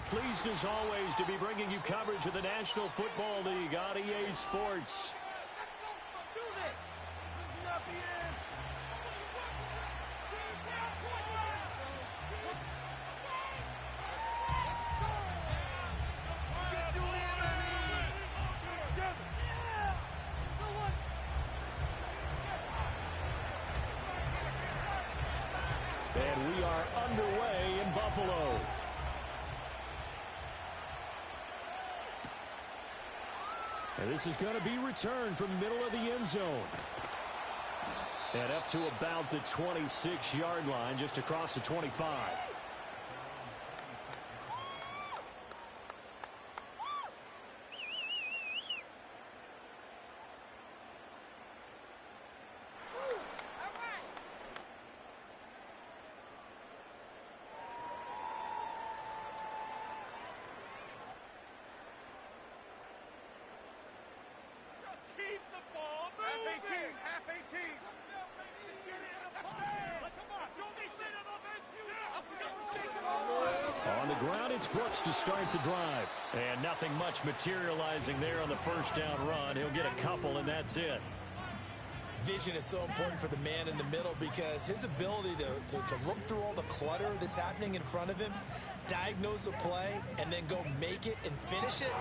pleased as always to be bringing you coverage of the National Football League on EA Sports. And we are underway in Buffalo. And this is going to be returned from the middle of the end zone. And up to about the 26-yard line, just across the 25. On the ground, it's Brooks to start the drive. And nothing much materializing there on the first down run. He'll get a couple, and that's it. Vision is so important for the man in the middle because his ability to look through all the clutter that's happening in front of him, diagnose a play, and then go make it and finish it,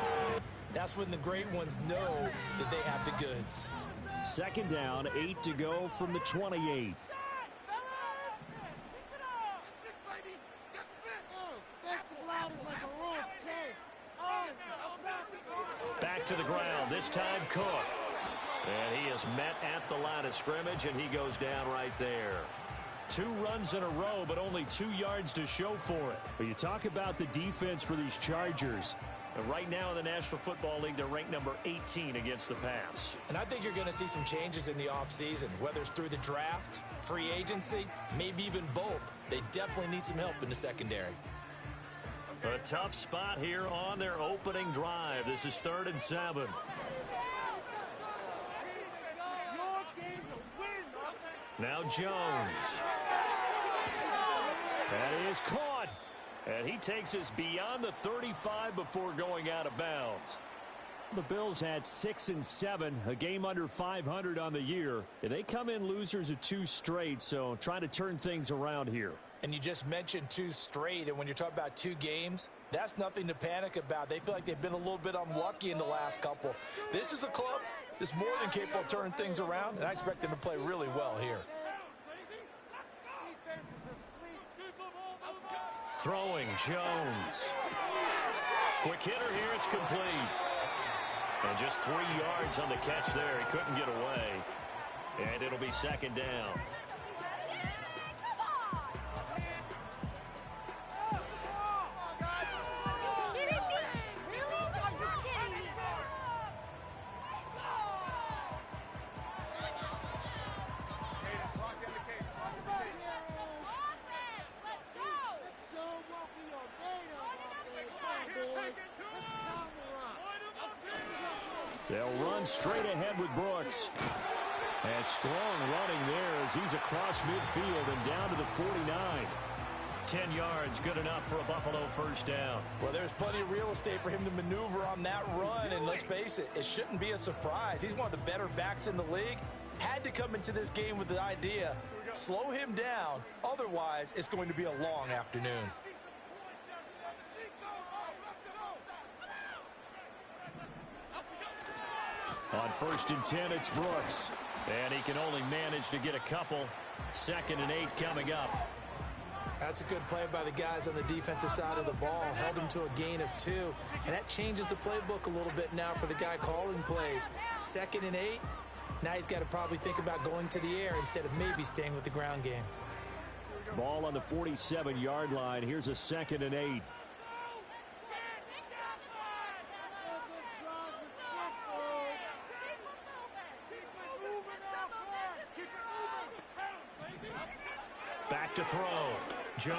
that's when the great ones know that they have the goods. Second down, 8 to go from the 28. Back to the ground, this time Cook. And he is met at the line of scrimmage, and he goes down right there. 2 runs in a row, but only 2 yards to show for it. But you talk about the defense for these Chargers. And right now in the National Football League, they're ranked number 18 against the pass. And I think you're going to see some changes in the offseason, whether it's through the draft, free agency, maybe even both. They definitely need some help in the secondary. A tough spot here on their opening drive. This is 3rd and 7. Now Jones. That is caught. And he takes us beyond the 35 before going out of bounds. The Bills had 6 and 7, a game under 500 on the year. And they come in losers of 2 straight, so trying to turn things around here. And you just mentioned 2 straight, and when you're talking about 2 games, that's nothing to panic about. They feel like they've been a little bit unlucky in the last couple. This is a club that's more than capable of turning things around, and I expect them to play really well here. Throwing Jones. Quick hitter here, it's complete. And just 3 yards on the catch there. He couldn't get away. And it'll be 2nd down. They'll run straight ahead with Brooks. And strong running there as he's across midfield and down to the 49. 10 yards, good enough for a Buffalo first down. Well, there's plenty of real estate for him to maneuver on that run, and let's face it, it shouldn't be a surprise. He's one of the better backs in the league. Had to come into this game with the idea, slow him down, otherwise it's going to be a long afternoon. On 1st and 10, it's Brooks. And he can only manage to get a couple. 2nd and 8 coming up. That's a good play by the guys on the defensive side of the ball. Held him to a gain of 2. And that changes the playbook a little bit now for the guy calling plays. 2nd and 8. Now he's got to probably think about going to the air instead of maybe staying with the ground game. Ball on the 47-yard line. Here's a 2nd and 8. Back to throw. Jones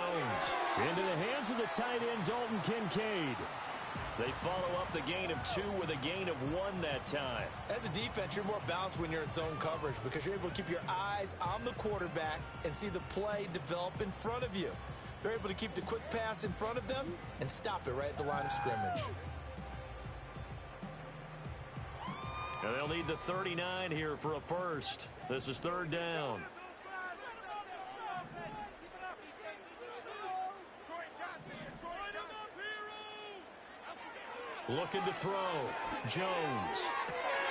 into the hands of the tight end, Dalton Kincaid. They follow up the gain of 2 with a gain of 1 that time. As a defense, you're more balanced when you're in zone coverage because you're able to keep your eyes on the quarterback and see the play develop in front of you. They're able to keep the quick pass in front of them and stop it right at the line of scrimmage. And they'll need the 39 here for a first. This is third down. Looking to throw. Jones.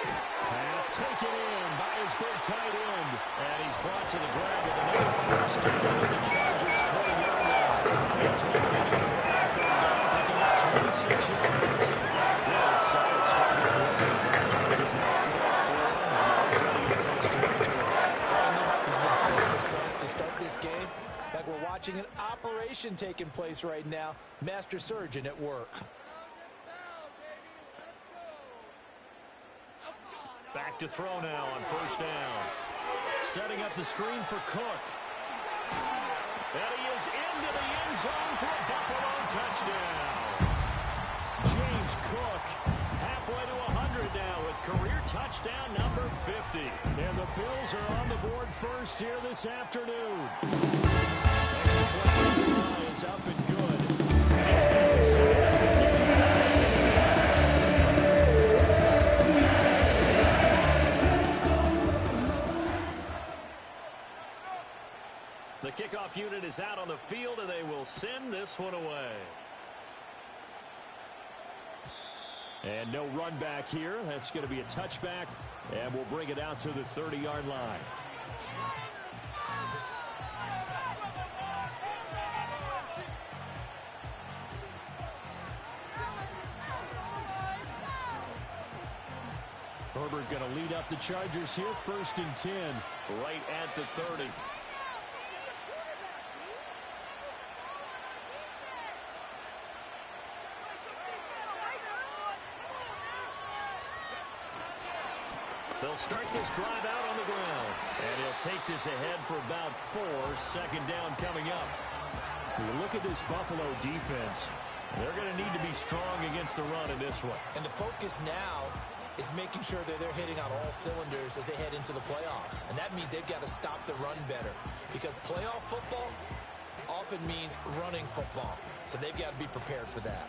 Pass taken in by his big tight end. And he's brought to the ground with another first down at the Chargers' 20-yard line. It's only going to come around third down, picking up 26 yards. This side starting to work. Chargers is now 4-4, and already in close territory. He's been so precise to start this game. Like we're watching an operation taking place right now. Master surgeon at work. Back to throw now on first down. Setting up the screen for Cook. And he is into the end zone for a Buffalo touchdown. James Cook halfway to 100 now with career touchdown number 50. And the Bills are on the board first here this afternoon. Extra point slide is up and good. It's now 7-0. The kickoff unit is out on the field, and they will send this one away. And no run back here. That's going to be a touchback, and we'll bring it out to the 30-yard line. Herbert going to lead up the Chargers here, 1st and 10, right at the 30. They'll start this drive out on the ground. And he'll take this ahead for about 4. Second down coming up. When you look at this Buffalo defense, they're going to need to be strong against the run in this one. And the focus now is making sure that they're hitting on all cylinders as they head into the playoffs. And that means they've got to stop the run better. Because playoff football often means running football. So they've got to be prepared for that.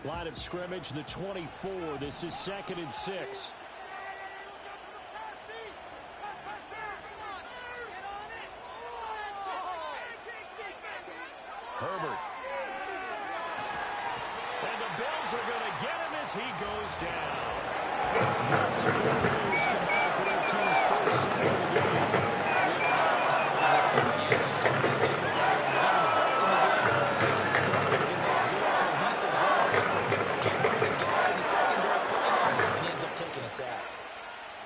Line of scrimmage, the 24. This is 2nd and 6. Herbert. And the Bills are going to get him as he goes down. Multiple players combined for their team's first sack of the game. Times in this game, he uses the signals for him. Even the best in the game, they can struggle against a good cohesive zone coverage. Can't find the gap in the secondary quick enough, and he ends up taking a sack.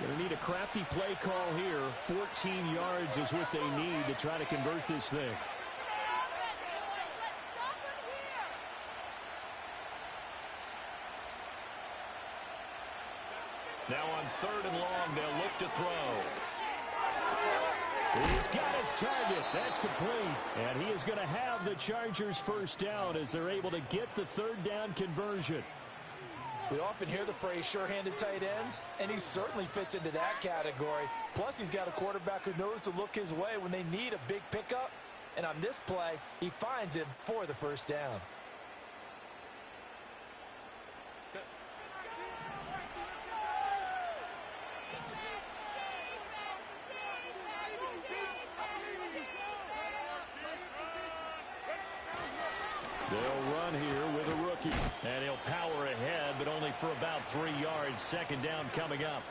Going to need a crafty play call here. 14 yards is what they need to try to convert this thing. Now on 3rd and long, they'll look to throw. He's got his target. That's complete. And he is going to have the Chargers first down as they're able to get the 3rd down conversion. We often hear the phrase sure-handed tight ends, and he certainly fits into that category. Plus, he's got a quarterback who knows to look his way when they need a big pickup. And on this play, he finds him for the first down. They'll run here with a rookie. And he'll power ahead, but only for about 3 yards. Second down coming up.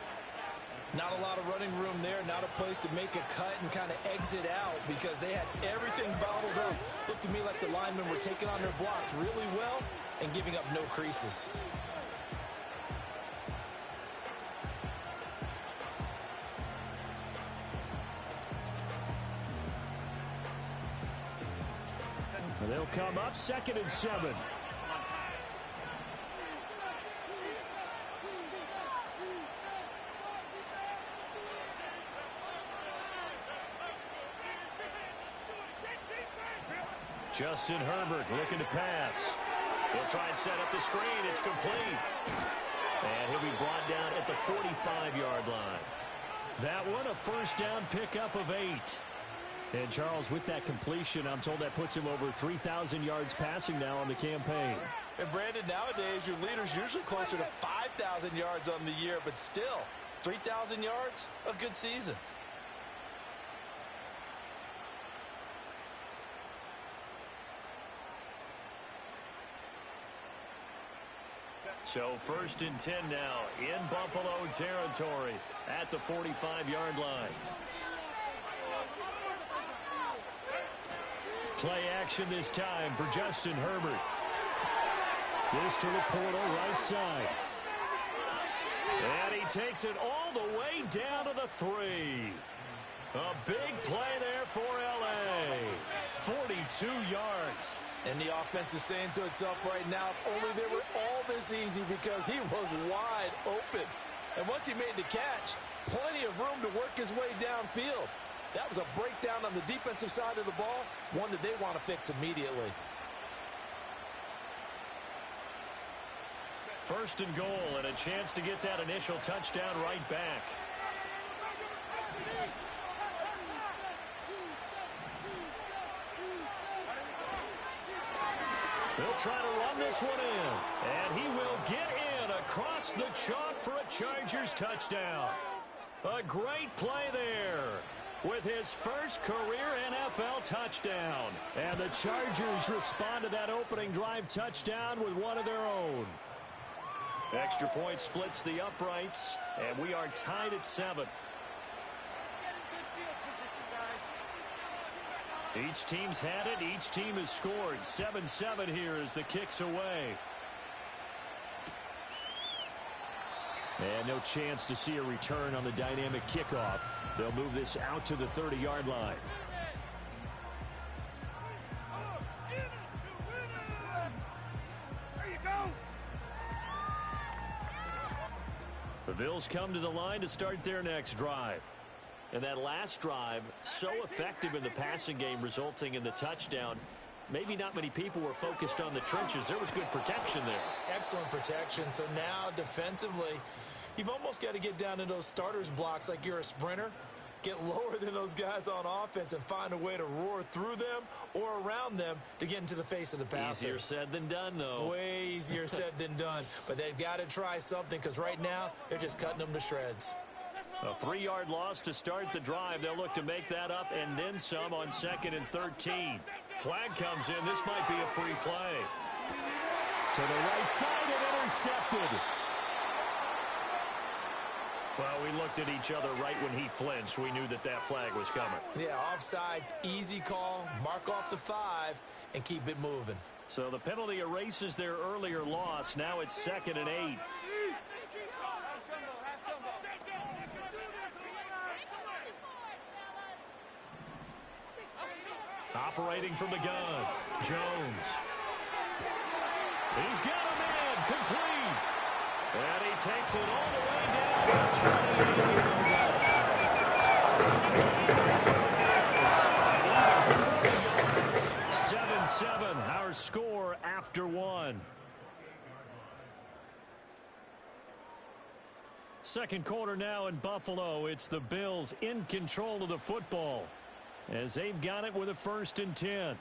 Not a lot of running room there. Not a place to make a cut and kind of exit out because they had everything bottled up. Looked to me like the linemen were taking on their blocks really well and giving up no creases. And they'll come up 2nd and 7. Justin Herbert looking to pass. He'll try and set up the screen. It's complete. And he'll be brought down at the 45-yard line. That one, a first down pickup of 8. And, Charles, with that completion, I'm told that puts him over 3,000 yards passing now on the campaign. And, Brandon, nowadays your leader's usually closer to 5,000 yards on the year, but still, 3,000 yards, a good season. So 1st and 10 now in Buffalo territory at the 45-yard line. Play action this time for Justin Herbert. This to Laporta, right side. And he takes it all the way down to the 3. A big play there for L.A. 42 yards. And the offense is saying to itself right now, if only they were all this easy, because he was wide open. And once he made the catch, plenty of room to work his way downfield. That was a breakdown on the defensive side of the ball, one that they want to fix immediately. 1st and goal, and a chance to get that initial touchdown right back. They'll try to run this one in, and he will get in across the chalk for a Chargers touchdown. A great play there with his first career NFL touchdown. And the Chargers respond to that opening drive touchdown with one of their own. Extra point splits the uprights, and we are tied at 7. Each team's had it. Each team has scored. 7-7 here as the kick's away. And no chance to see a return on the dynamic kickoff. They'll move this out to the 30-yard line. The Bills come to the line to start their next drive. And that last drive, so effective in the passing game, resulting in the touchdown. Maybe not many people were focused on the trenches. There was good protection there. Excellent protection. So now defensively, you've almost got to get down in those starters blocks like you're a sprinter. Get lower than those guys on offense and find a way to roar through them or around them to get into the face of the passer. Easier said than done, though. Way easier said than done. But they've got to try something, because right now they're just cutting them to shreds. A 3-yard loss to start the drive. They'll look to make that up and then some on 2nd and 13. Flag comes in. This might be a free play. To the right side and intercepted. Well, we looked at each other right when he flinched. We knew that that flag was coming. Yeah, offsides, easy call. Mark off the 5 and keep it moving. So the penalty erases their earlier loss. Now it's 2nd and 8. Operating from the gun, Jones. He's got a man, complete. And he takes it all the way down to 7-7, our score after 1. Second quarter now in Buffalo. It's the Bills in control of the football, as they've got it with a 1st and 10.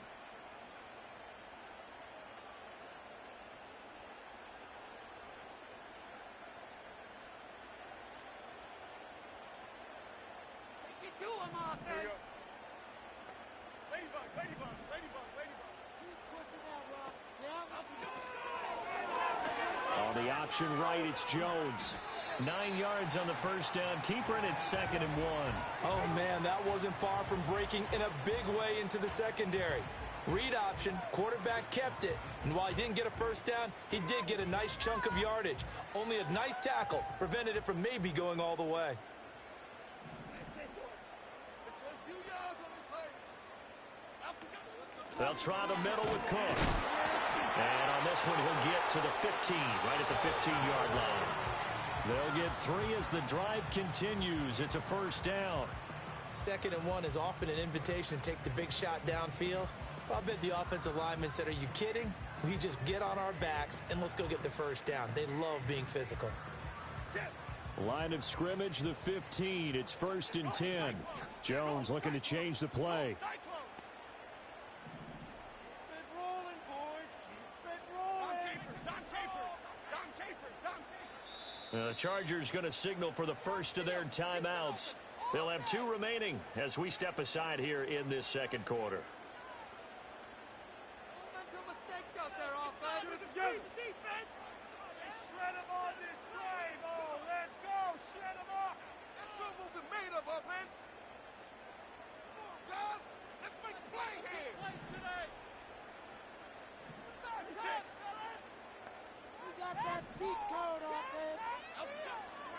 On the option right, it's Jones. 9 yards on the first down. Keeper, and it's 2nd and 1. Oh, man, that wasn't far from breaking in a big way into the secondary. Read option, quarterback kept it. And while he didn't get a first down, he did get a nice chunk of yardage. Only a nice tackle prevented it from maybe going all the way. They'll try the middle with Cook. And on this one, he'll get to the 15, right at the 15-yard line. They'll get 3 as the drive continues. It's a first down. 2nd and 1 is often an invitation to take the big shot downfield. I bet the offensive lineman said, "Are you kidding? We just get on our backs and let's go get the first down." They love being physical. Line of scrimmage, the 15. It's 1st and 10. Jones looking to change the play. The Chargers going to signal for the first of their timeouts. They'll have 2 remaining as we step aside here in this second quarter.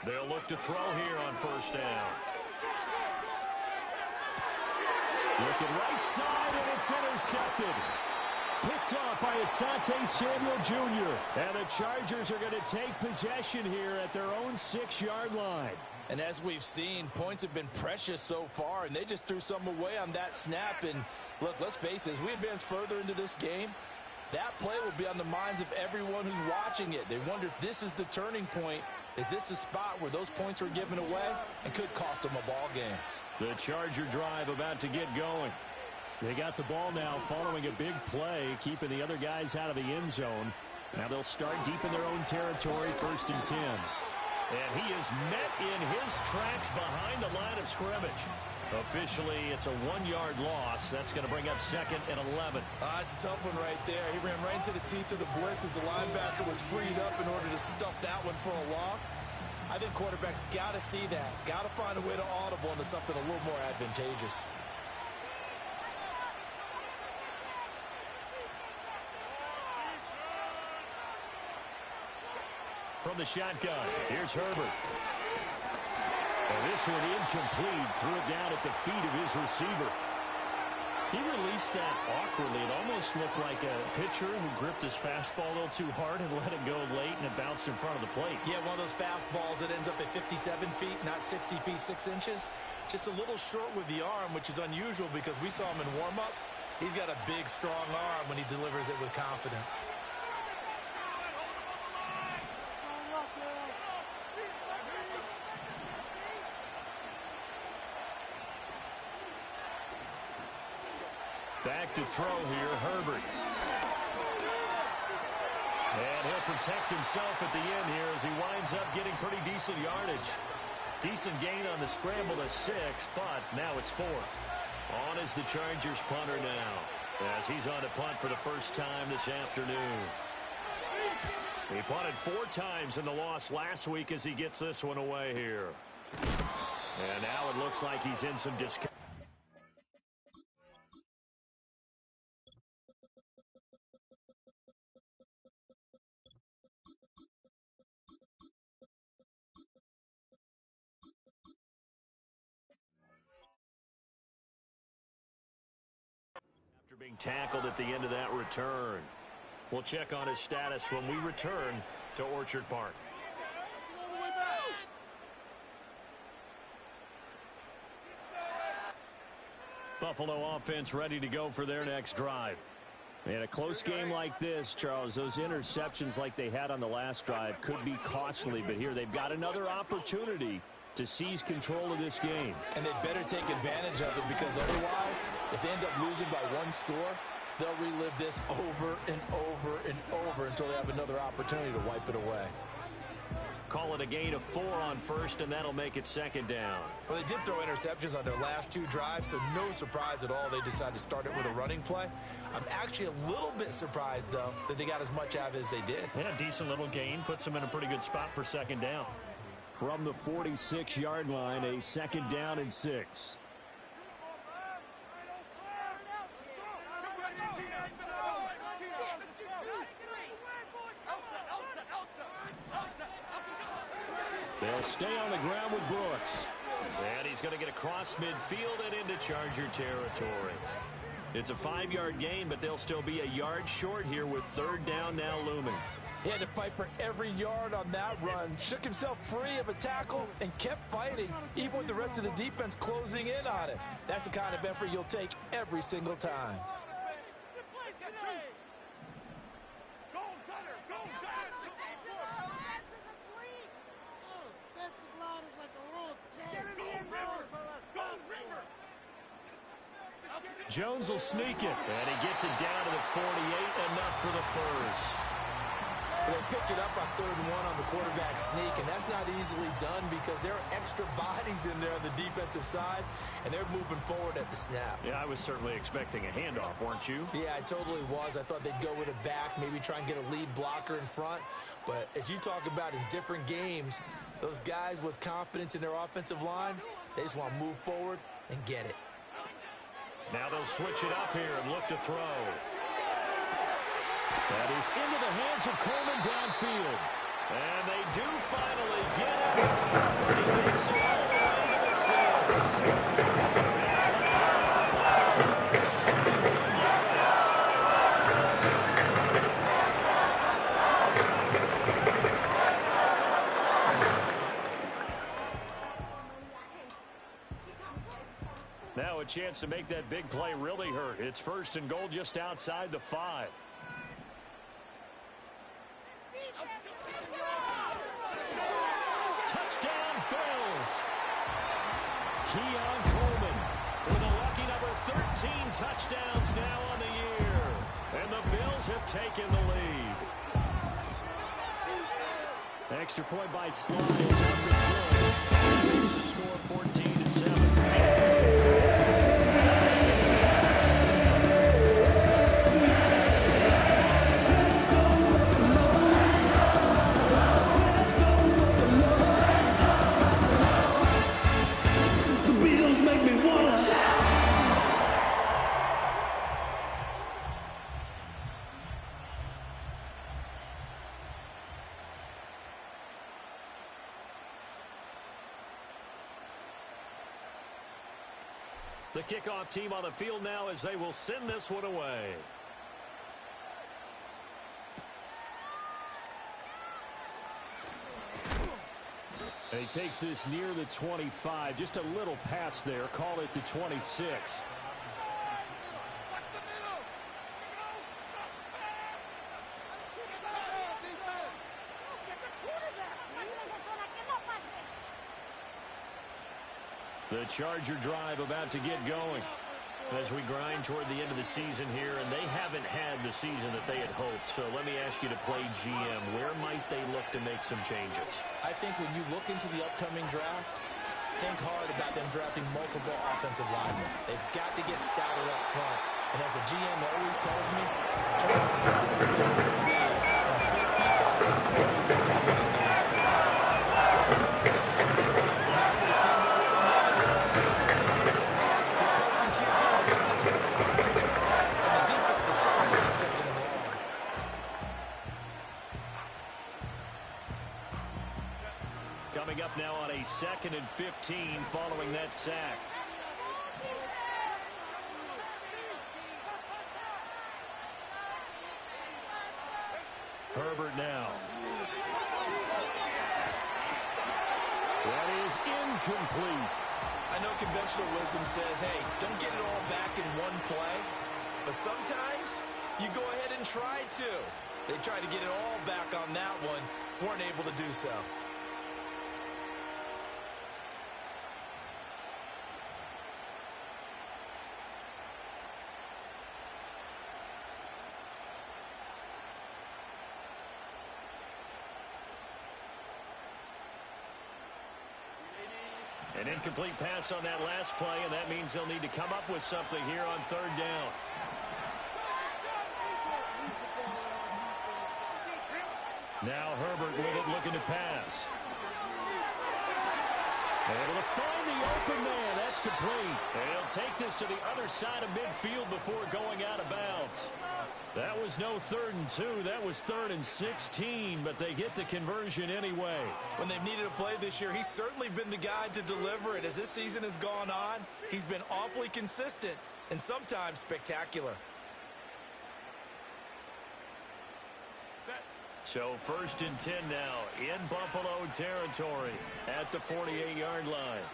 They'll look to throw here on 1st down. Looking right side, and it's intercepted. Picked off by Asante Samuel Jr. And the Chargers are going to take possession here at their own 6-yard line. And as we've seen, points have been precious so far, and they just threw some away on that snap. And look, let's face it, as we advance further into this game, that play will be on the minds of everyone who's watching it. They wonder if this is the turning point. Is this the spot where those points were given away and could cost them a ball game? The Charger drive about to get going. They got the ball now following a big play, keeping the other guys out of the end zone. Now they'll start deep in their own territory, 1st and 10. And he is met in his tracks behind the line of scrimmage. Officially, it's a 1-yard loss. That's going to bring up 2nd and 11. It's a tough one right there. He ran right into the teeth of the blitz as the linebacker was freed up in order to stuff that one for a loss. I think quarterbacks got to see that. Got to find a way to audible into something a little more advantageous. From the shotgun, here's Herbert. And this one incomplete. Threw it down at the feet of his receiver. He released that awkwardly. It almost looked like a pitcher who gripped his fastball a little too hard and let it go late, and it bounced in front of the plate. Yeah, one of those fastballs that ends up at 57 feet, not 60 feet, 6 inches. Just a little short with the arm, which is unusual because we saw him in warm-ups. He's got a big, strong arm when he delivers it with confidence. Back to throw here, Herbert. And he'll protect himself at the end here as he winds up getting pretty decent yardage. Decent gain on the scramble to 6, but now it's 4th. On is the Chargers punter now, as he's on to punt for the first time this afternoon. He punted 4 times in the loss last week as he gets this one away here. And now it looks like he's in some discomfort. After being tackled at the end of that return. We'll check on his status when we return to Orchard Park. Buffalo offense ready to go for their next drive. In a close game like this, Charles, those interceptions like they had on the last drive could be costly, but here they've got another opportunity to seize control of this game. And they better take advantage of it, because otherwise, if they end up losing by 1 score, they'll relive this over and over and over until they have another opportunity to wipe it away. Call it a gain of 4 on first, and that'll make it 2nd down. Well, they did throw interceptions on their last 2 drives, so no surprise at all they decided to start it with a running play. I'm actually a little bit surprised, though, that they got as much out of it as they did. Yeah, decent little gain. Puts them in a pretty good spot for 2nd down. From the 46-yard line, a 2nd down and 6. They'll stay on the ground with Brooks. And he's going to get across midfield and into Charger territory. It's a 5-yard gain, but they'll still be a yard short here with 3rd down now looming. He had to fight for every yard on that run. Shook himself free of a tackle and kept fighting, even with the rest of the defense closing in on it. That's the kind of effort you'll take every single time. Jones will sneak it. And he gets it down to the 48, enough for the first. They pick it up on 3rd and 1 on the quarterback sneak, and that's not easily done because there are extra bodies in there on the defensive side, and they're moving forward at the snap. Yeah, I was certainly expecting a handoff, weren't you? Yeah, I totally was. I thought they'd go with it back, maybe try and get a lead blocker in front. But as you talk about in different games, those guys with confidence in their offensive line, they just want to move forward and get it. Now they'll switch it up here and look to throw. That is into the hands of Coleman downfield. And they do finally get it. But he makes it all the way to the 6. Now a chance to make that big play really hurt. It's 1st and goal just outside the 5. Touchdown, Bills. Keon Coleman with a lucky number 13 touchdowns now on the year. And the Bills have taken the lead. Extra point by Sly is up and good. That makes the score 14-7. The kickoff team on the field now as they will send this one away. And he takes this near the 25. Just a little pass there. Call it the 26. The Charger drive about to get going as we grind toward the end of the season here, and they haven't had the season that they had hoped. So let me ask you to play GM. Where might they look to make some changes? I think when you look into the upcoming draft, think hard about them drafting multiple offensive linemen. They've got to get stouter up front. And as a GM always tells me, Charles, this is a big league, and big people always end up winning games for you. From start to the drive, not for the team that will win it. Seconds, the opposing QB picks up the return, and the defense is celebrating 2nd and long. Coming up now on a 2nd and 15 following that sack. Herbert now. That is incomplete. I know conventional wisdom says, hey, don't get it all back in one play. But sometimes you go ahead and try to. They tried to get it all back on that one. Weren't able to do so. An incomplete pass on that last play, and that means they'll need to come up with something here on 3rd down. Now Herbert with it, looking to pass. Able to find the open man. That's complete. And he'll take this to the other side of midfield before going out of bounds. That was no 3rd and 2. That was 3rd and 16, but they get the conversion anyway. When they've needed a play this year, he's certainly been the guy to deliver it. As this season has gone on, he's been awfully consistent and sometimes spectacular. So 1st and 10 now in Buffalo territory at the 48-yard line.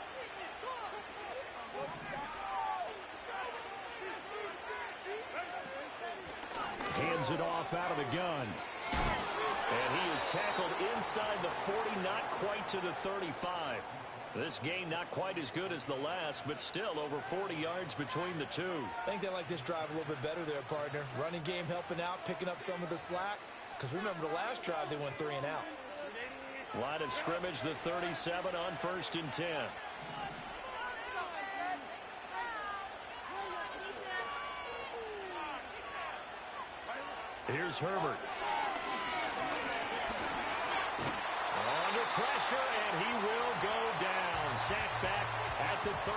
Hands it off out of the gun. And he is tackled inside the 40, not quite to the 35. This game not quite as good as the last, but still over 40 yards between the two. I think they like this drive a little bit better there, partner. Running game helping out, picking up some of the slack. Because remember the last drive, they went 3 and out. Line of scrimmage, the 37 on 1st and 10. Here's Herbert. Under pressure, and he will go down. Sacked back at the 38.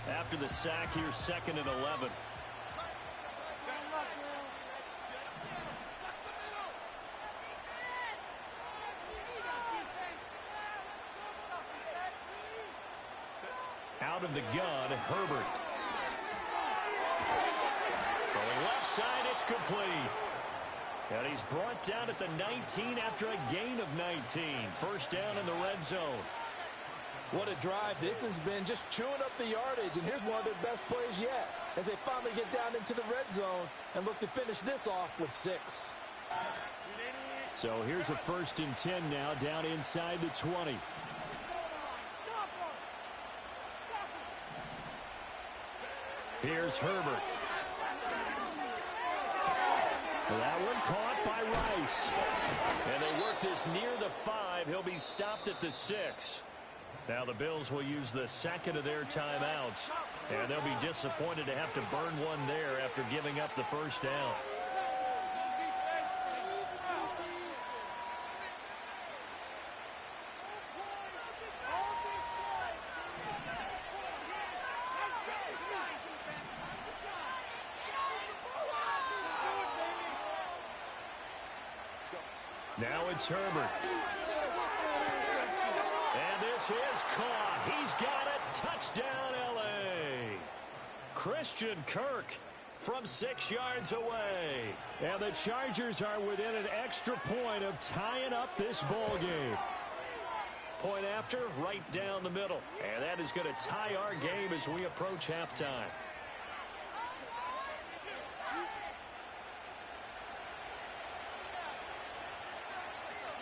After the sack, here's 2nd and 11. Out of the gun, Herbert. Throwing left side, it's complete. And he's brought down at the 19 after a gain of 19. First down in the red zone. What a drive this has been, just chewing up the yardage. And here's one of their best plays yet as they finally get down into the red zone and look to finish this off with 6. So here's a 1st and 10 now, down inside the 20. Here's Herbert. That one caught by Rice. And they work this near the 5. He'll be stopped at the 6. Now the Bills will use the 2nd of their timeouts. And they'll be disappointed to have to burn one there after giving up the first down. Now it's Herbert. And this is caught. He's got it. Touchdown, L.A. Christian Kirk from 6 yards away. And the Chargers are within an extra point of tying up this ball game. Point after, right down the middle. And that is going to tie our game as we approach halftime.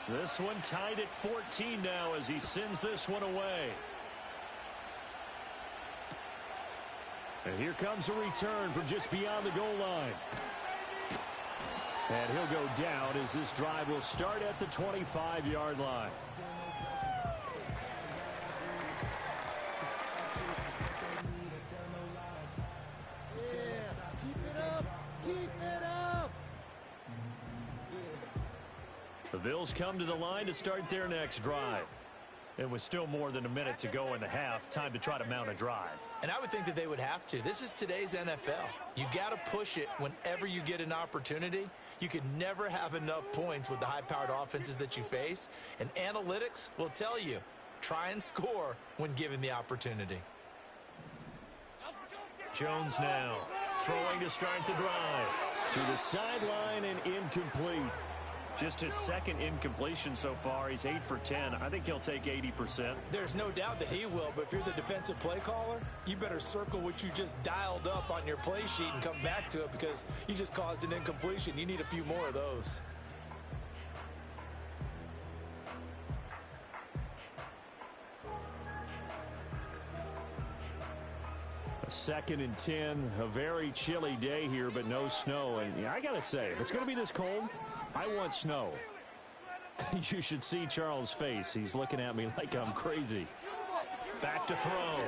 This one tied at 14 now as he sends this one away. And here comes a return from just beyond the goal line. And he'll go down as this drive will start at the 25-yard line. The Bills come to the line to start their next drive. It was still more than a minute to go in the half. Time to try to mount a drive. And I would think that they would have to. This is today's NFL. You got to push it whenever you get an opportunity. You could never have enough points with the high-powered offenses that you face. And analytics will tell you, try and score when given the opportunity. Jones now throwing to start the drive. To the sideline and incomplete. Just his second incompletion so far. He's 8 for 10. I think he'll take 80%. There's no doubt that he will, but if you're the defensive play caller, you better circle what you just dialed up on your play sheet and come back to it because you just caused an incompletion. You need a few more of those. A 2nd and 10. A very chilly day here, but no snow. And I got to say, if it's going to be this cold, I want snow. You should see Charles' face. He's looking at me like I'm crazy. Back to throw.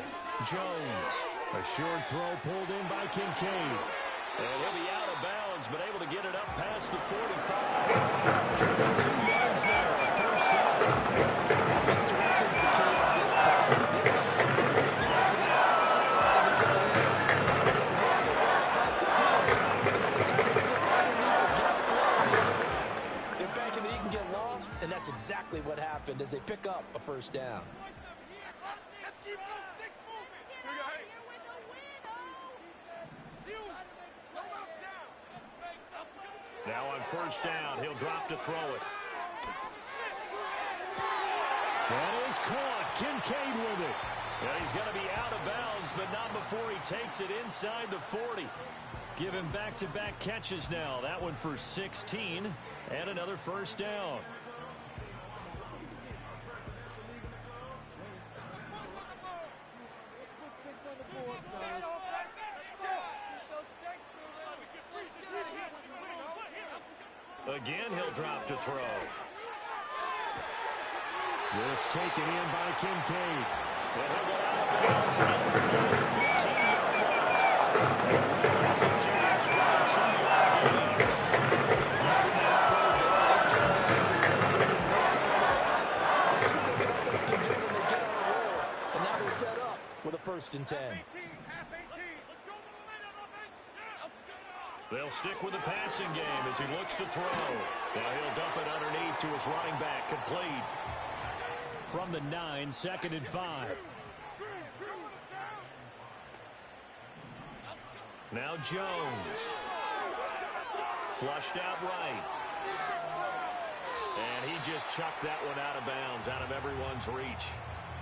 Jones. A short throw pulled in by Kincaid. And he'll be out of bounds, but able to get it up past the 45. 22 yards there. First down. This direction's the key on this part. They want to be receivers to the opposite side of the tight end. Across the field. They're banking that he can get lost, and that's exactly what happened as they pick up a first down. Let's keep those sticks moving. Don't let us down. Now on first down, he'll drop to throw it. That is caught. Kincaid with it. And he's going to be out of bounds, but not before he takes it inside the 40. Give him back-to-back catches now. That one for 16 and another first down. Again, he'll drop to throw. This taken in by Kincaid. And he'll go out of bounds inside the 15-yard line. Executed 22-yard gain. That's pretty good. That's what this offense can do when they get on a roll. And now they're set up with a 1st and 10. They'll stick with the passing game as he looks to throw. Now he'll dump it underneath to his running back, complete. From the 9, 2nd and 5. Now Jones. Flushed out right. And he just chucked that one out of bounds, out of everyone's reach.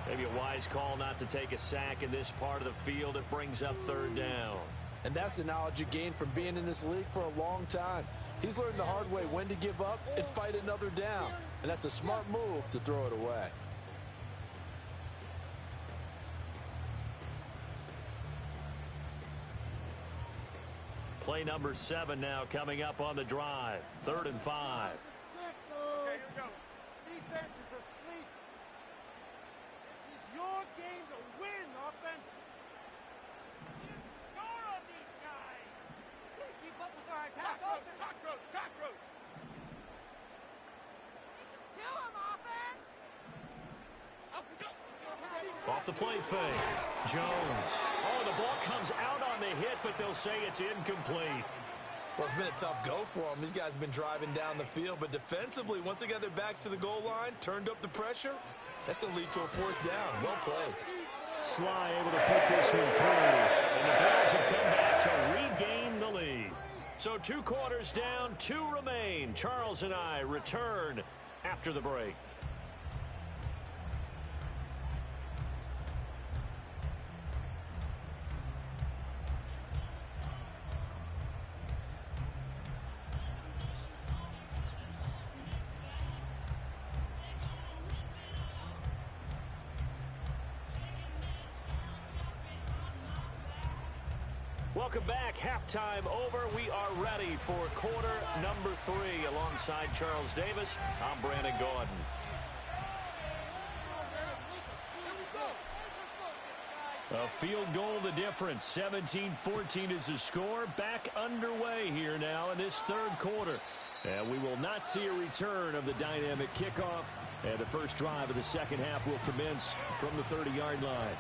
Maybe a wise call not to take a sack in this part of the field. It brings up 3rd down. And that's the knowledge you gain from being in this league for a long time. He's learned the hard way when to give up and fight another down. And that's a smart move to throw it away. Play number 7 now coming up on the drive. 3rd and 5. Okay, here we go. Defense is asleep. This is your game to win, offense. Score on these guys. Can't keep up with our attack. Cockroach. You can kill him, offense. Off the play fake. Jones. Oh, the ball comes out on the hit, but they'll say it's incomplete. Well, it's been a tough go for them. These guys have been driving down the field, but defensively, once they got their backs to the goal line, turned up the pressure, that's going to lead to a 4th down. Well played. Sly able to put this one through, and the Bears have come back to regain the lead. So 2 quarters down, 2 remain. Charles and I return after the break. Welcome back. Halftime over. We are ready for quarter number 3. Alongside Charles Davis, I'm Brandon Gordon. A field goal the difference. 17-14 is the score. Back underway here now in this 3rd quarter. And we will not see a return of the dynamic kickoff. And the first drive of the 2nd half will commence from the 30-yard line.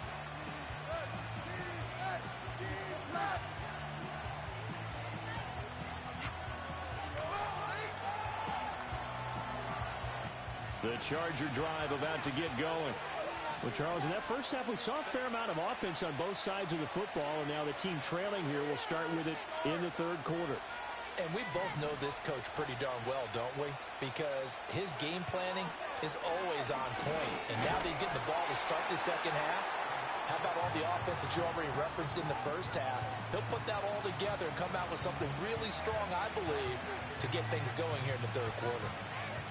The Charger drive about to get going. Well, Charles, in that first half, we saw a fair amount of offense on both sides of the football, and now the team trailing here will start with it in the 3rd quarter. And we both know this coach pretty darn well, don't we? Because his game planning is always on point. And now that he's getting the ball to start the 2nd half, how about all the offense that you already referenced in the first half? He'll put that all together and come out with something really strong, I believe, to get things going here in the 3rd quarter.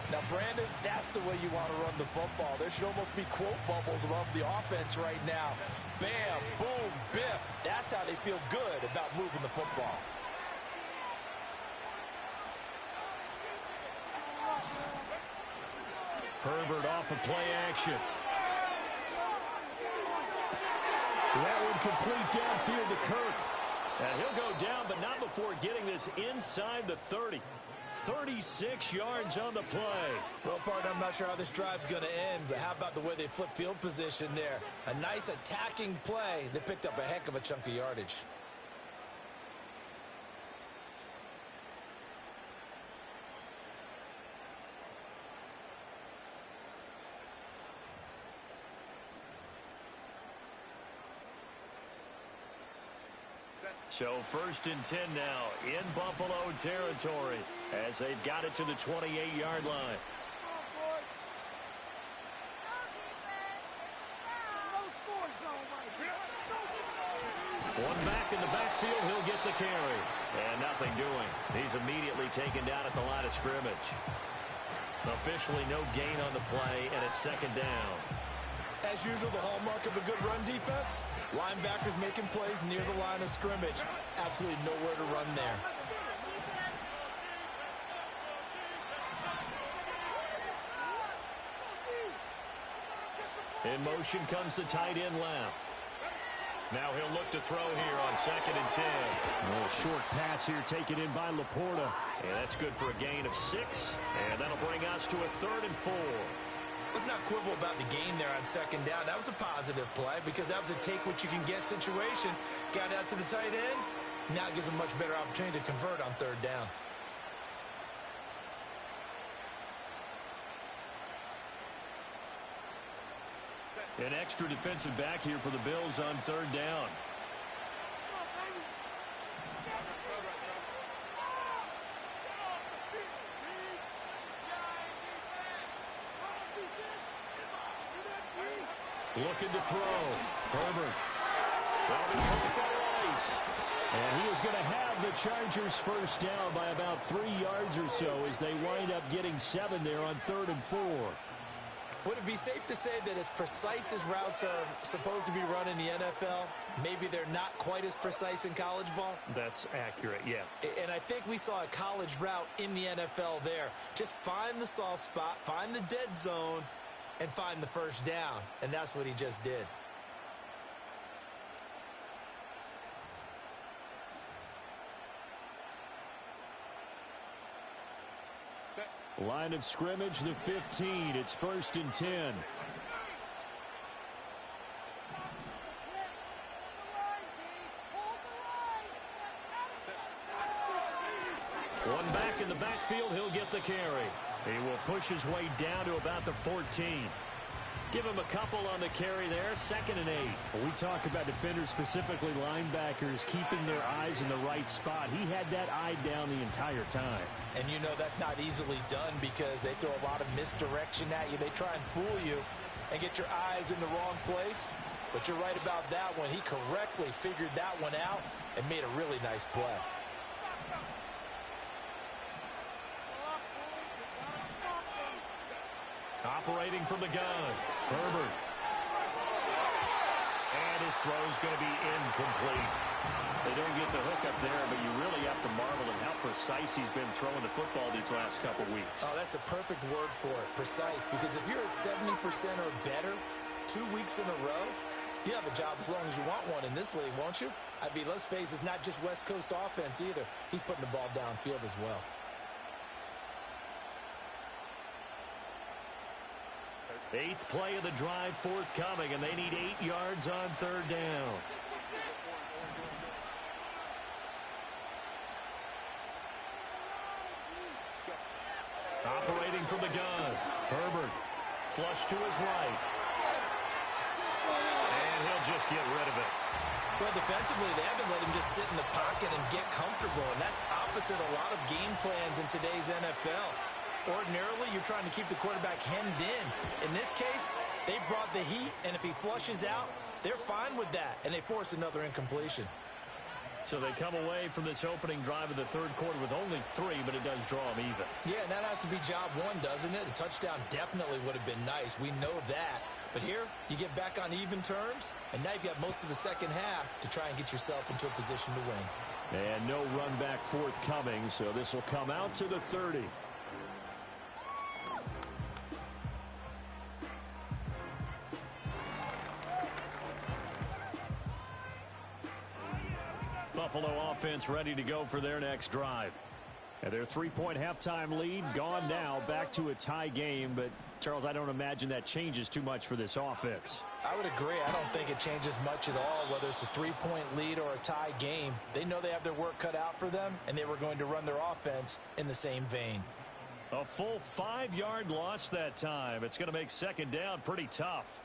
Now, Brandon, that's the way you want to run the football. There should almost be quote bubbles above the offense right now. Bam, boom, biff. That's how they feel good about moving the football. Herbert off of play action. That one complete downfield to Kirk. And he'll go down, but not before getting this inside the 30. 36 yards on the play. Well, partner, I'm not sure how this drive's going to end, but how about the way they flip field position there? A nice attacking play. They picked up a heck of a chunk of yardage. So 1st and 10 now in Buffalo territory as they've got it to the 28-yard line. nothing doing. He's immediately taken down at the line of scrimmage. Officially no gain on the play, and it's second down. As usual, the hallmark of a good run defense, linebackers making plays near the line of scrimmage. Absolutely nowhere to run there. In motion comes the tight end left. Now he'll look to throw here on 2nd and 10. A little short pass here taken in by Laporta. And that's good for a gain of 6. And that'll bring us to a 3rd and 4. Let's not quibble about the game there on 2nd down. That was a positive play because that was a take-what-you-can-get situation. Got out to the tight end. Now it gives a much better opportunity to convert on 3rd down. An extra defensive back here for the Bills on 3rd down. Looking to throw. Herbert. That'll be caught by Rice. And he is going to have the Chargers first down by about 3 yards or so as they wind up getting 7 there on 3rd and 4. Would it be safe to say that as precise as routes are supposed to be run in the NFL, maybe they're not quite as precise in college ball? That's accurate, yeah. And I think we saw a college route in the NFL there. Just find the soft spot, find the dead zone, and find the first down. And that's what he just did. Line of scrimmage, the 15. It's 1st and 10. One back in the backfield, he'll get the carry. He will push his way down to about the 14. Give him a couple on the carry there, 2nd and 8. When we talk about defenders, specifically linebackers, keeping their eyes in the right spot. He had that eye down the entire time. And you know that's not easily done because they throw a lot of misdirection at you. They try and fool you and get your eyes in the wrong place. But you're right about that one. He correctly figured that one out and made a really nice play. Operating from the gun, Herbert. And his throw's going to be incomplete. They don't get the hook up there, but you really have to marvel at how precise he's been throwing the football these last couple weeks. Oh, that's the perfect word for it, precise. Because if you're at 70% or better 2 weeks in a row, you have a job as long as you want one in this league, won't you? I mean, let's face it, it's not just West Coast offense either. He's putting the ball downfield as well. Eighth play of the drive forthcoming, and they need 8 yards on 3rd down. Operating from the gun, Herbert. Flush to his right. And he'll just get rid of it. Well, defensively, they haven't let him just sit in the pocket and get comfortable, and that's opposite a lot of game plans in today's NFL. Ordinarily, you're trying to keep the quarterback hemmed in. In this case, they brought the heat, and if he flushes out, they're fine with that, and they force another incompletion. So they come away from this opening drive of the 3rd quarter with only 3, but it does draw them even. Yeah, and that has to be job one, doesn't it? A touchdown definitely would have been nice. We know that. But here, you get back on even terms, and now you've got most of the second half to try and get yourself into a position to win. And no run back forthcoming, so this will come out to the 30. Buffalo offense ready to go for their next drive. And their 3-point halftime lead gone now, back to a tie game. But, Charles, I don't imagine that changes too much for this offense. I would agree. I don't think it changes much at all, whether it's a 3-point lead or a tie game. They know they have their work cut out for them, and they were going to run their offense in the same vein. A full 5-yard loss that time. It's going to make 2nd down pretty tough.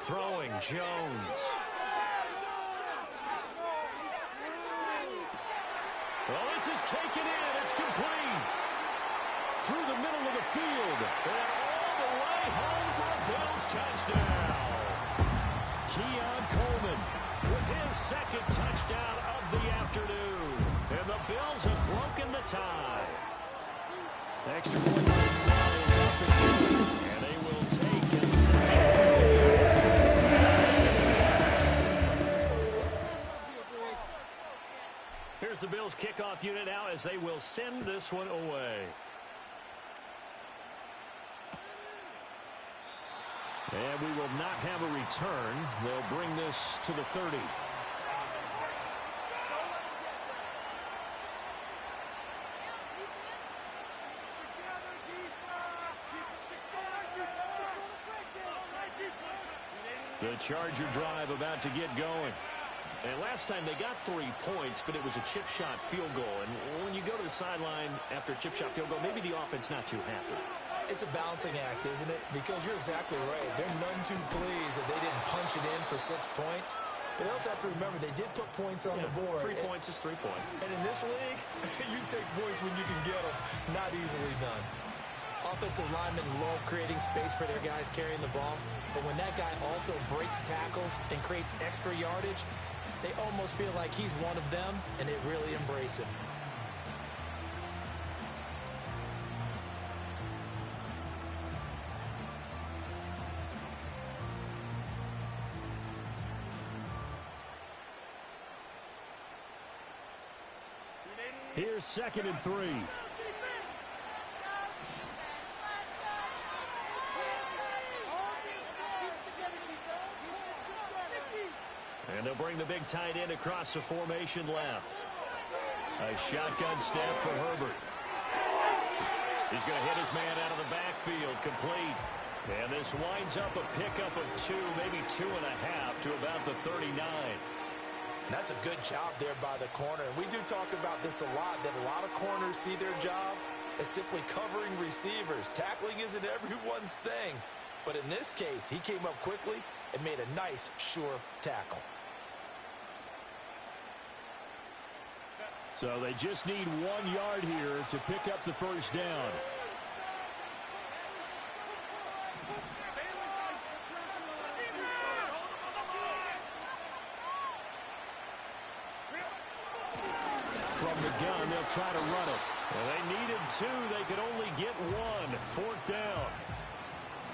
Throwing Jones. Well, this is taken in. It's complete. Through the middle of the field. And all the way home for a Bills touchdown. Keon Coleman with his second touchdown of the afternoon. And the Bills have broken the tie. Extra point by Sly is up and good. And they will take a second. Here's the Bills kickoff unit now as they will send this one away. And we will not have a return. They'll bring this to the 30. The Charger drive about to get going. And last time they got 3 points, but it was a chip shot field goal. And when you go to the sideline after a chip shot field goal, maybe the offense not too happy. It's a balancing act, isn't it? Because you're exactly right. They're none too pleased that they didn't punch it in for 6 points. But they also have to remember they did put points on the board. 3 points is 3 points. And in this league, you take points when you can get them. Not easily done. Offensive linemen love creating space for their guys carrying the ball. But when that guy also breaks tackles and creates extra yardage, they almost feel like he's one of them, and they really embrace him. Here's 2nd and 3. And they'll bring the big tight end across the formation left. A shotgun snap for Herbert. He's going to hit his man out of the backfield, complete. And this winds up a pickup of 2, maybe 2.5 to about the 39. That's a good job there by the corner. And we do talk about this a lot, that a lot of corners see their job as simply covering receivers. Tackling isn't everyone's thing. But in this case, he came up quickly and made a nice, sure tackle. So they just need 1 yard here to pick up the first down. From the gun, they'll try to run it. Well, they needed 2. They could only get 1. 4th down.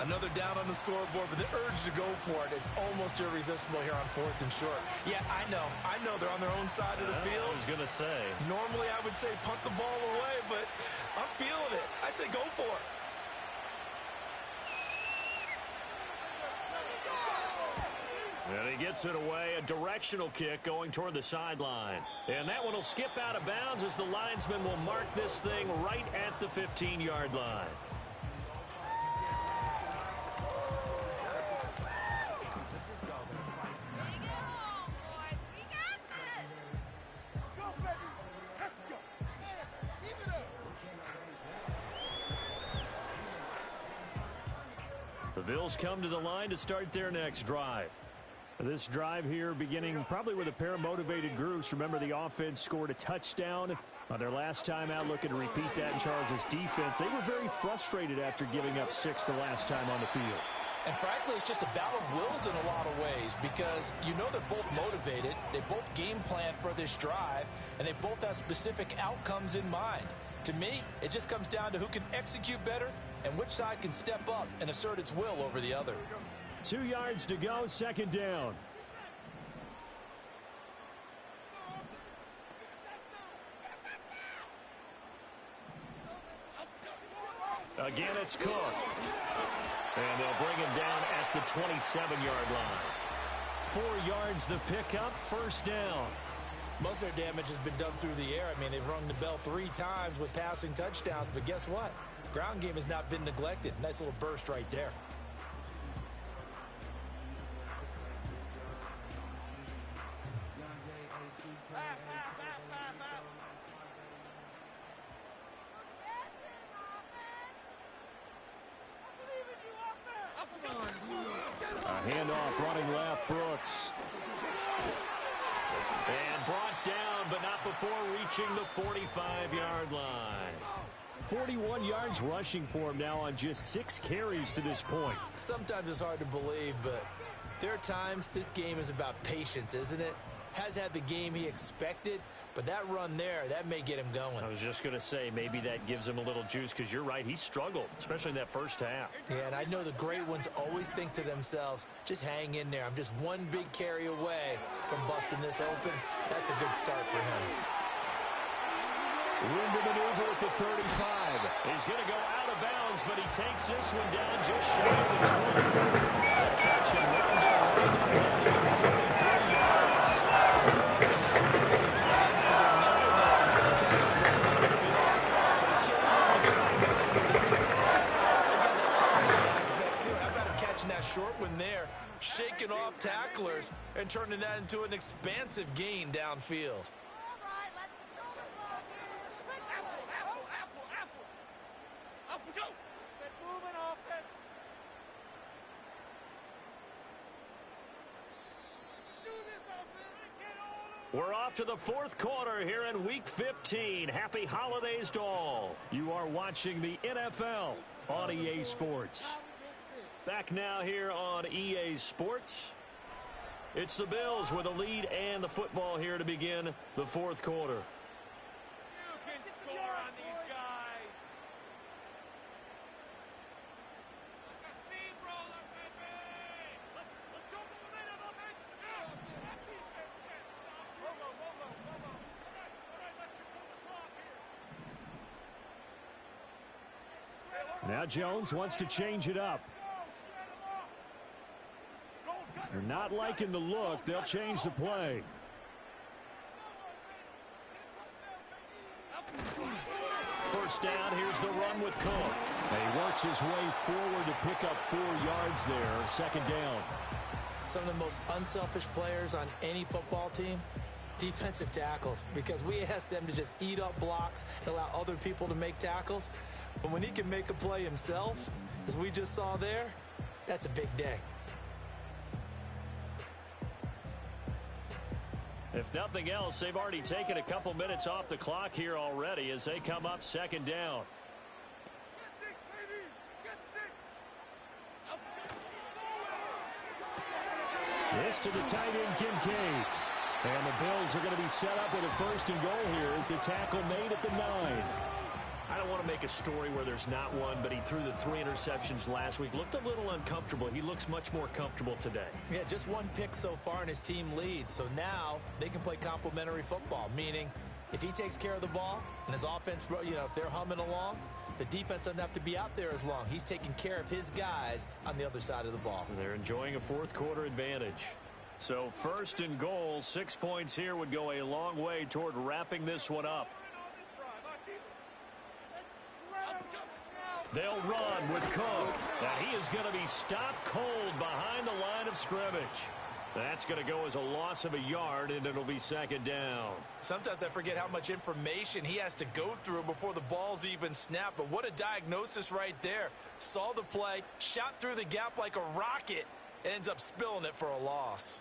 Another down on the scoreboard, but the urge to go for it is almost irresistible here on 4th and short. Yeah, I know they're on their own side of the field. I was going to say. Normally I would say punt the ball away, but I'm feeling it. I say go for it. And he gets it away, a directional kick going toward the sideline. And that one will skip out of bounds as the linesman will mark this thing right at the 15-yard line. The Bills come to the line to start their next drive. This drive here beginning probably with a pair of motivated groups. Remember, the offense scored a touchdown on their last time out, looking to repeat that in Charles' defense. They were very frustrated after giving up 6 the last time on the field. And frankly, it's just a battle of wills in a lot of ways because you know they're both motivated, they both game plan for this drive, and they both have specific outcomes in mind. To me, it just comes down to who can execute better and which side can step up and assert its will over the other. 2 yards to go, 2nd down. Again, it's Cook. And they'll bring him down at the 27-yard line. 4 yards the pickup, 1st down. Most of their damage has been done through the air. I mean, they've rung the bell 3 times with passing touchdowns, but guess what? Ground game has not been neglected. Nice little burst right there. Handoff running left, Brooks. And brought down, but not before reaching the 45-yard line. 41 yards rushing for him now on just 6 carries to this point. Sometimes it's hard to believe, but there are times this game is about patience, isn't it? Has had the game he expected, but that run there, that may get him going. I was just going to say, maybe that gives him a little juice, because you're right, he struggled, especially in that first half. Yeah, and I know the great ones always think to themselves, just hang in there. I'm just one big carry away from busting this open. That's a good start for him. Room to maneuver at the 35. He's going to go out of bounds, but he takes this one down just shy of the 20. A catch and run down right up 43 yards. So often now we praise the tight ends for their nimbleness and how they catch the ball down the field. But occasionally we get overwhelmed with the tight ends. They've got that tough aspect too. How about him catching that short one there, shaking off tacklers, and turning that into an expansive gain downfield. We're off to the fourth quarter here in Week 15. Happy holidays to all. You are watching the NFL on EA Sports. Back now here on EA Sports. It's the Bills with a lead and the football here to begin the fourth quarter. You can score on these guys. Like a steamroller, baby. Let's show them the minute of it. Now Jones wants to change it up. They're not liking the look. They'll change the play. First down, here's the run with Cook. He works his way forward to pick up 4 yards there. Second down. Some of the most unselfish players on any football team, defensive tackles, because we ask them to just eat up blocks and allow other people to make tackles. But when he can make a play himself, as we just saw there, that's a big day. If nothing else, they've already taken a couple minutes off the clock here already as they come up second down. This to the tight end, Kincaid. And the Bills are going to be set up with a first and goal here as the tackle made at the 9. I don't want to make a story where there's not one, but he threw the 3 interceptions last week. Looked a little uncomfortable. He looks much more comfortable today. Yeah, just 1 pick so far and his team leads. So now they can play complementary football, meaning if he takes care of the ball and his offense, if they're humming along, the defense doesn't have to be out there as long. He's taking care of his guys on the other side of the ball. They're enjoying a fourth quarter advantage. So first and goal, 6 points here would go a long way toward wrapping this one up. They'll run with Cook. And he is going to be stopped cold behind the line of scrimmage. That's going to go as a loss of a yard, and it'll be second down. Sometimes I forget how much information he has to go through before the ball's even snapped. But what a diagnosis right there. Saw the play, shot through the gap like a rocket, ends up spilling it for a loss.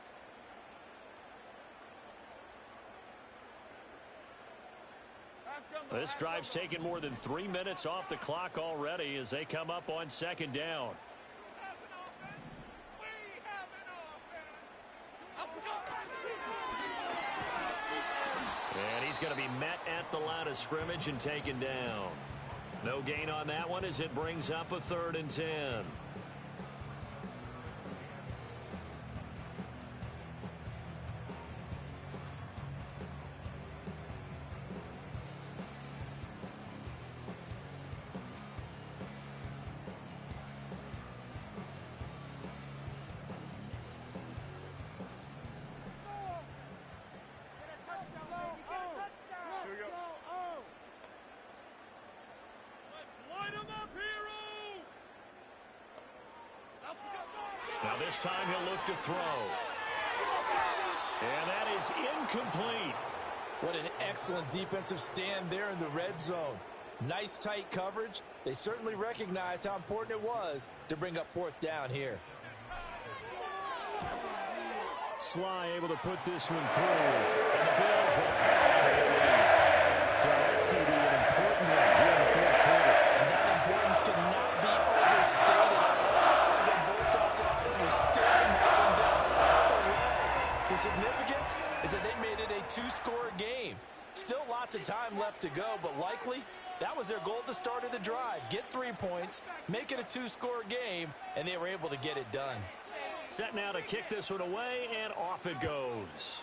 This drive's taken more than 3 minutes off the clock already as they come up on second down. And he's going to be met at the line of scrimmage and taken down. No gain on that one as it brings up a 3rd and 10. Now this time he'll look to throw. And that is incomplete. What an excellent defensive stand there in the red zone. Nice tight coverage. They certainly recognized how important it was to bring up 4th down here. Sly able to put this one through. And the Bills will add to the lead. So that's going to be an important one here in the fourth quarter. And that importance cannot be overstated. As on both sidelines, we're staring that one down all the way. The significance is that they made it a two-score game. Still lots of time left to go, but likely that was their goal at the start of the drive. Get 3 points, make it a two-score game, and they were able to get it done. Set now to kick this one away, and off it goes.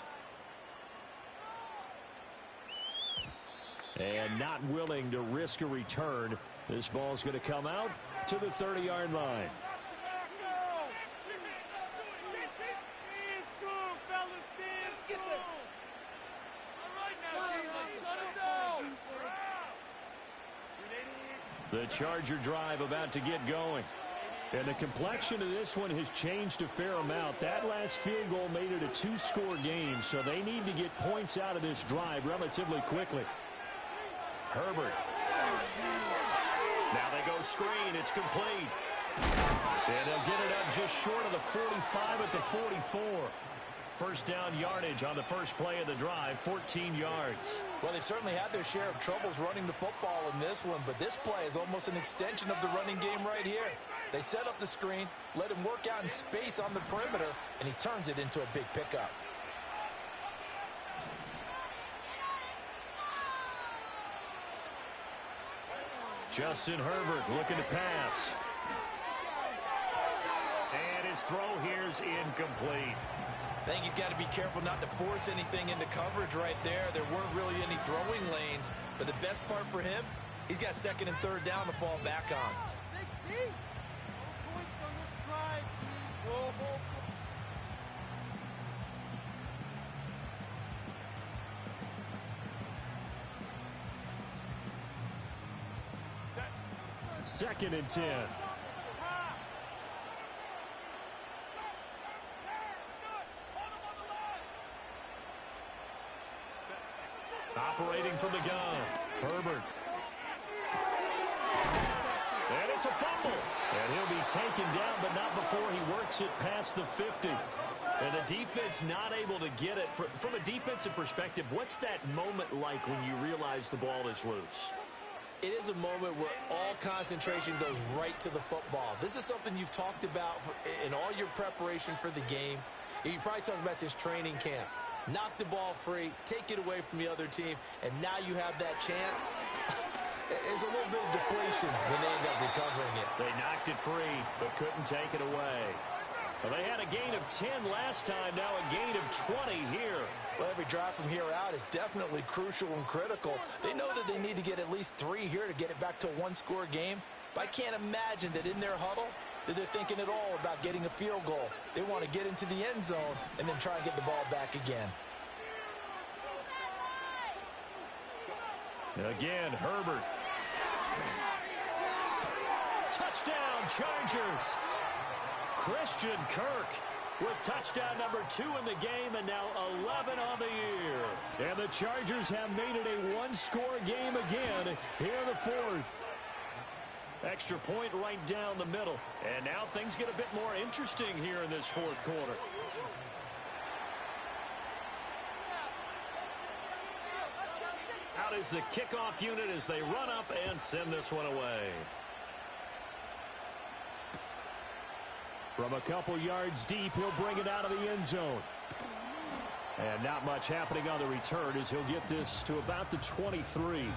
And not willing to risk a return. This ball's going to come out to the 30-yard line. The Charger drive about to get going. And the complexion of this one has changed a fair amount. That last field goal made it a two-score game, so they need to get points out of this drive relatively quickly. Herbert. Now they go screen. It's complete. And they'll get it up just short of the 45 at the 44. First down yardage on the first play of the drive, 14 yards. Well, they certainly had their share of troubles running the football in this one, but this play is almost an extension of the running game right here. They set up the screen, let him work out in space on the perimeter, and he turns it into a big pickup. Justin Herbert looking to pass. And his throw here's incomplete. I think he's got to be careful not to force anything into coverage right there. There weren't really any throwing lanes, but the best part for him, he's got second and third down to fall back on. Big D. No points on this drive, D. No. Second and 10. Operating from the gun, Herbert. And it's a fumble. And he'll be taken down, but not before he works it past the 50. And the defense not able to get it. From a defensive perspective, what's that moment like when you realize the ball is loose? It is a moment where all concentration goes right to the football. This is something you've talked about in all your preparation for the game. You probably talked about since training camp. Knock the ball free, take it away from the other team, and now you have that chance. There's a little bit of deflation when they end up recovering it. They knocked it free, but couldn't take it away. Well, they had a gain of 10 last time, now a gain of 20 here. Well, every drive from here out is definitely crucial and critical. They know that they need to get at least 3 here to get it back to a one-score game. But I can't imagine that in their huddle that they're thinking at all about getting a field goal. They want to get into the end zone and then try and get the ball back again. Again, Herbert. Touchdown, Chargers. Christian Kirk with touchdown number 2 in the game, and now 11 on the year. And the Chargers have made it a one-score game again here in the fourth. Extra point right down the middle. And now things get a bit more interesting here in this fourth quarter. Out is the kickoff unit as they run up and send this one away. From a couple yards deep, he'll bring it out of the end zone. And not much happening on the return as he'll get this to about the 23.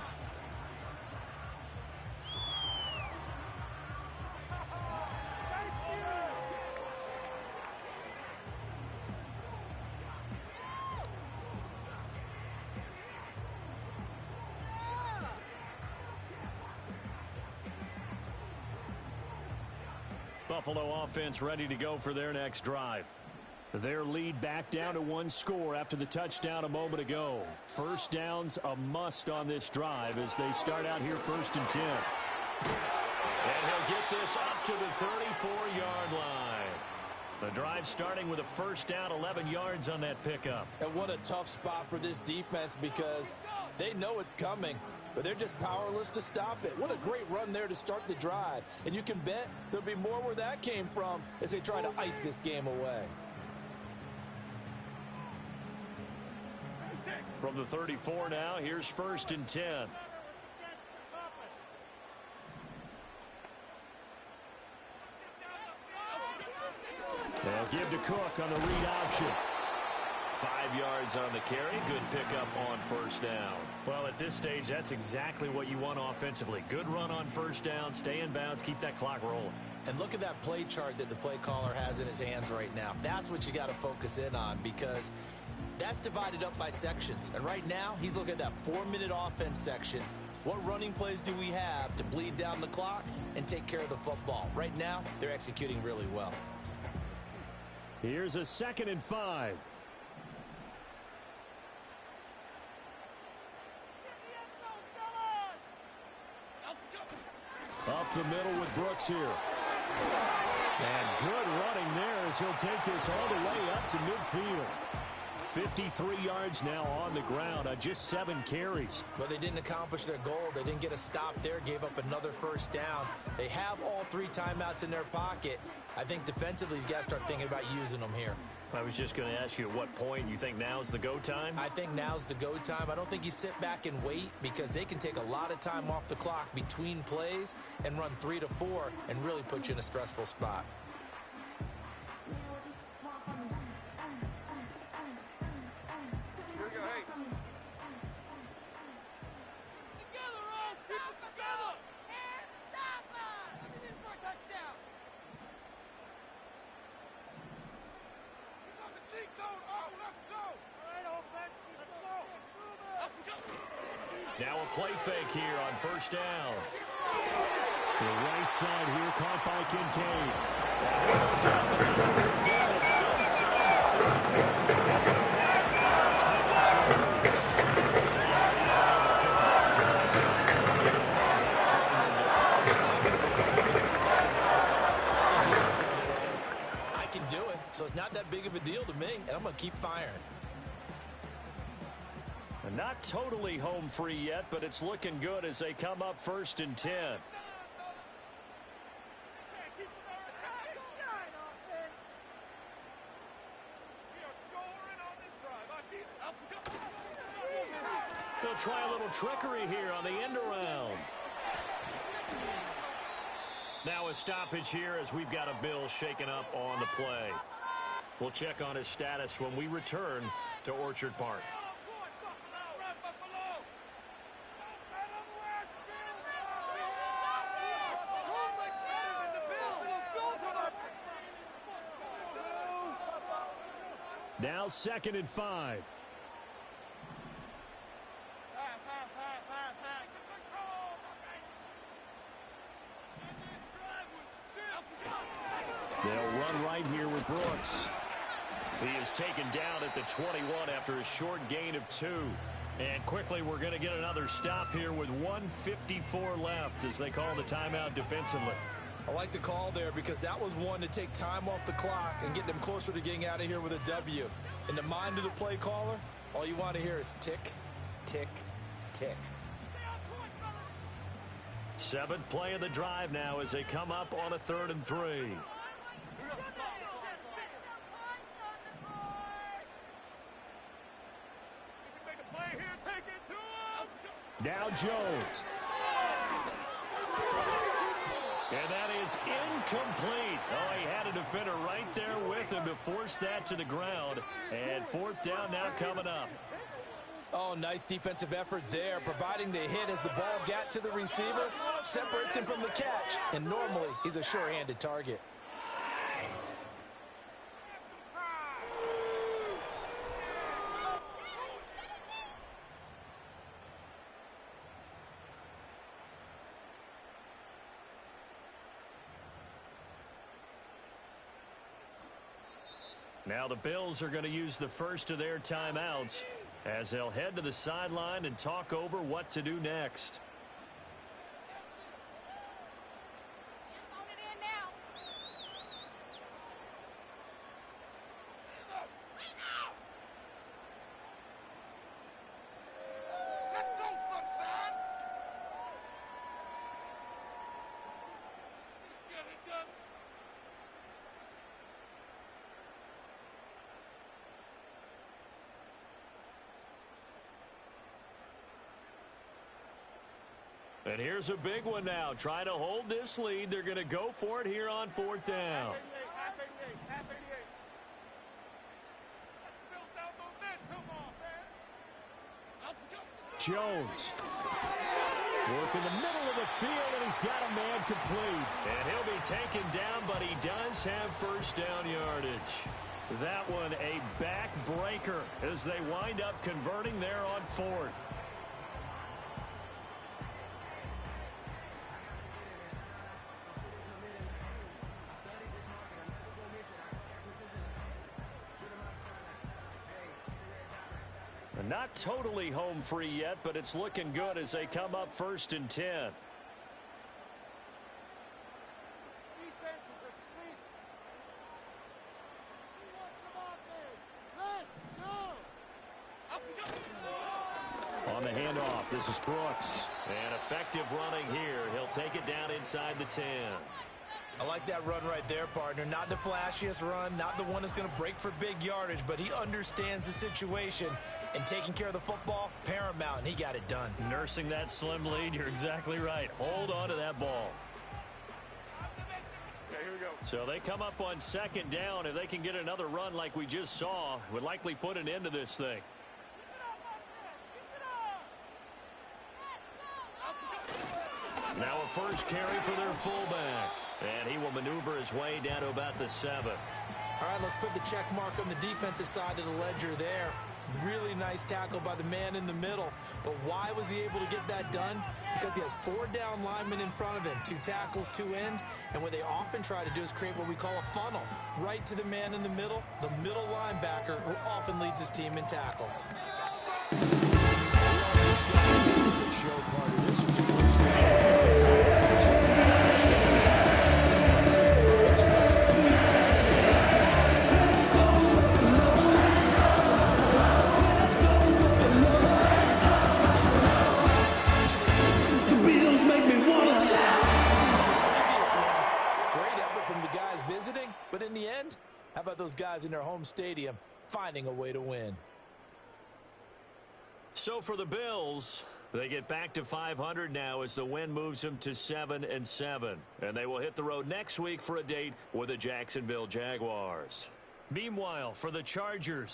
Buffalo offense ready to go for their next drive. Their lead back down to 1 score after the touchdown a moment ago. First down's a must on this drive as they start out here 1st and 10. And he'll get this up to the 34-yard line. The drive starting with a first down, 11 yards on that pickup. And what a tough spot for this defense because they know it's coming, but they're just powerless to stop it. What a great run there to start the drive. And you can bet there'll be more where that came from as they try to ice this game away. From the 34 now, here's 1st and 10. They'll give to Cook on the read option. 5 yards on the carry. Good pickup on 1st down. Well, at this stage, that's exactly what you want offensively. Good run on 1st down, stay in bounds, keep that clock rolling. And look at that play chart that the play caller has in his hands right now. That's what you got to focus in on, because that's divided up by sections. And right now, he's looking at that 4-minute offense section. What running plays do we have to bleed down the clock and take care of the football? Right now, they're executing really well. Here's a 2nd and 5. Up the middle with Brooks here. And good running there as he'll take this all the way up to midfield. 53 yards now on the ground on just 7 carries. But they didn't accomplish their goal. They didn't get a stop there, gave up another 1st down. They have all 3 timeouts in their pocket. I think defensively, you got to start thinking about using them here. I was just going to ask you at what point you think now's the go time? I think now's the go time. I don't think you sit back and wait, because they can take a lot of time off the clock between plays and run 3 to 4 and really put you in a stressful spot. Now a play fake here on 1st down. The right side here caught by Kincaid. I can do it, so it's not that big of a deal to me, and I'm going to keep firing. Not totally home free yet, but it's looking good as they come up 1st and 10. They'll try a little trickery here on the end around. Now a stoppage here as we've got a Bill shaken up on the play. We'll check on his status when we return to Orchard Park. Now 2nd and 5. They'll run right here with Brooks. He is taken down at the 21 after a short gain of 2. And quickly we're going to get another stop here with 1:54 left as they call the timeout defensively. I like the call there, because that was one to take time off the clock and get them closer to getting out of here with a W. In the mind of the play caller, all you want to hear is tick, tick, tick. 7th play of the drive now as they come up on a 3rd and 3. Now Jones. And that is incomplete. Oh, he had a defender right there with him to force that to the ground. And 4th down now coming up. Oh, nice defensive effort there, providing the hit as the ball got to the receiver, separates him from the catch, and normally he's a sure-handed target. Now the Bills are going to use the first of their timeouts as they'll head to the sideline and talk over what to do next. And here's a big one now. Trying to hold this lead. They're going to go for it here on 4th down. Jones. Working the middle of the field, and he's got a man complete. And he'll be taken down, but he does have first down yardage. That one a backbreaker as they wind up converting there on 4th. Not totally home free yet, but it's looking good as they come up 1st and 10. Defense is asleep. Who wants some offense? Let's go! On the handoff, this is Brooks. And effective running here. He'll take it down inside the 10. I like that run right there, partner. Not the flashiest run, not the one that's going to break for big yardage, but he understands the situation, and taking care of the football, paramount, and he got it done. Nursing that slim lead, you're exactly right. Hold on to that ball. Okay, here we go. So they come up on 2nd down. If they can get another run like we just saw, would likely put an end to this thing. Now a first carry for their fullback. And he will maneuver his way down to about the 7. All right, let's put the check mark on the defensive side of the ledger there. Really nice tackle by the man in the middle. But why was he able to get that done? Because he has 4 down linemen in front of him, 2 tackles, 2 ends. And what they often try to do is create what we call a funnel. Right to the man in the middle linebacker, who often leads his team in tackles. But in the end, how about those guys in their home stadium finding a way to win? So for the Bills, they get back to 500 now as the win moves them to 7-7. And they will hit the road next week for a date with the Jacksonville Jaguars. Meanwhile, for the Chargers,